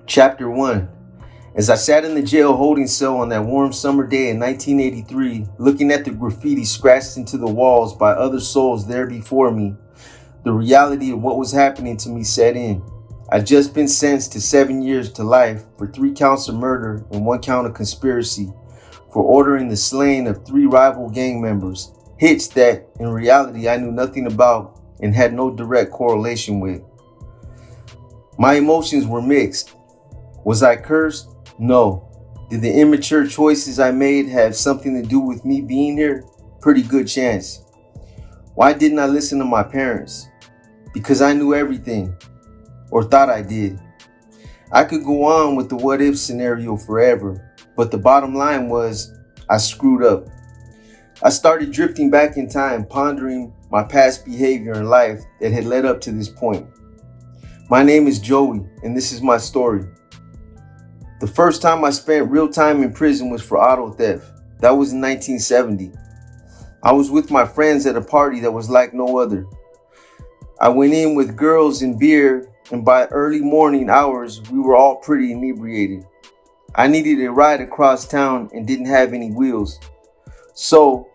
Chapter 1. As I sat in the jail holding cell on that warm summer day in 1983, looking at the graffiti scratched into the walls by other souls there before me, the reality of what was happening to me set in. I'd just been sentenced to 7 years to life for 3 counts of murder and 1 count of conspiracy for ordering the slaying of 3 rival gang members, hits that, in reality, I knew nothing about and had no direct correlation with. My emotions were mixed. Was I cursed? No. Did the immature choices I made have something to do with me being here? Pretty good chance. Why didn't I listen to my parents? Because I knew everything, or thought I did. I could go on with the what if scenario forever, but the bottom line was I screwed up. I started drifting back in time, pondering my past behavior in life that had led up to this point. My name is Joey, and this is my story. The first time I spent real time in prison was for auto theft. That was in 1970. I was with my friends at a party that was like no other. I went in with girls and beer, and by early morning hours, we were all pretty inebriated. I needed a ride across town and didn't have any wheels. So,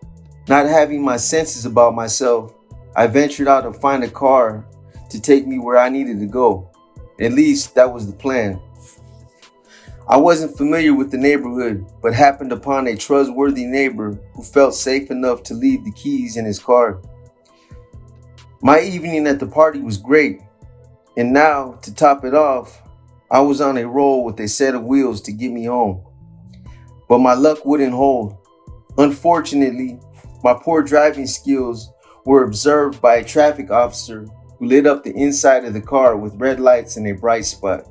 not having my senses about myself, I ventured out to find a car to take me where I needed to go. At least that was the plan. I wasn't familiar with the neighborhood, but happened upon a trustworthy neighbor who felt safe enough to leave the keys in his car. My evening at the party was great, and now, to top it off, I was on a roll with a set of wheels to get me home. But my luck wouldn't hold. Unfortunately, my poor driving skills were observed by a traffic officer who lit up the inside of the car with red lights and a bright spot.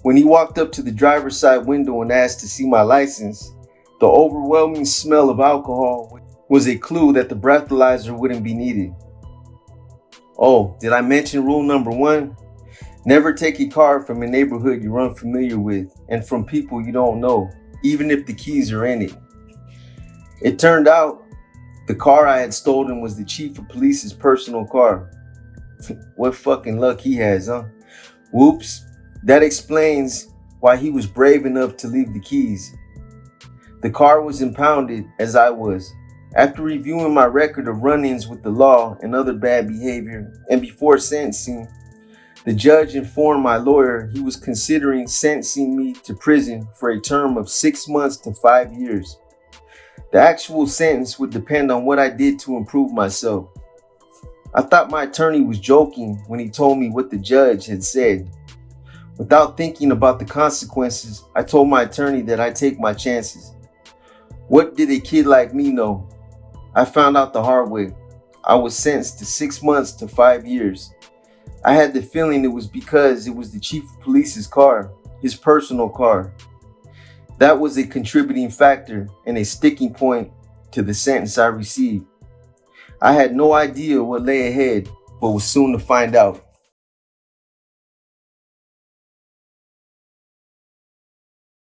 When he walked up to the driver's side window and asked to see my license, the overwhelming smell of alcohol was a clue that the breathalyzer wouldn't be needed. Oh, did I mention rule number 1? Never take a car from a neighborhood you're unfamiliar with and from people you don't know, even if the keys are in it. It turned out the car I had stolen was the chief of police's personal car. What fucking luck he has, huh? Whoops. That explains why he was brave enough to leave the keys. The car was impounded, as I was. After reviewing my record of run-ins with the law and other bad behavior, and before sentencing, the judge informed my lawyer he was considering sentencing me to prison for a term of 6 months to 5 years. The actual sentence would depend on what I did to improve myself. I thought my attorney was joking when he told me what the judge had said. Without thinking about the consequences, I told my attorney that I'd take my chances. What did a kid like me know? I found out the hard way. I was sentenced to 6 months to 5 years. I had the feeling it was because it was the chief of police's car, his personal car. That was a contributing factor and a sticking point to the sentence I received. I had no idea what lay ahead, but was soon to find out.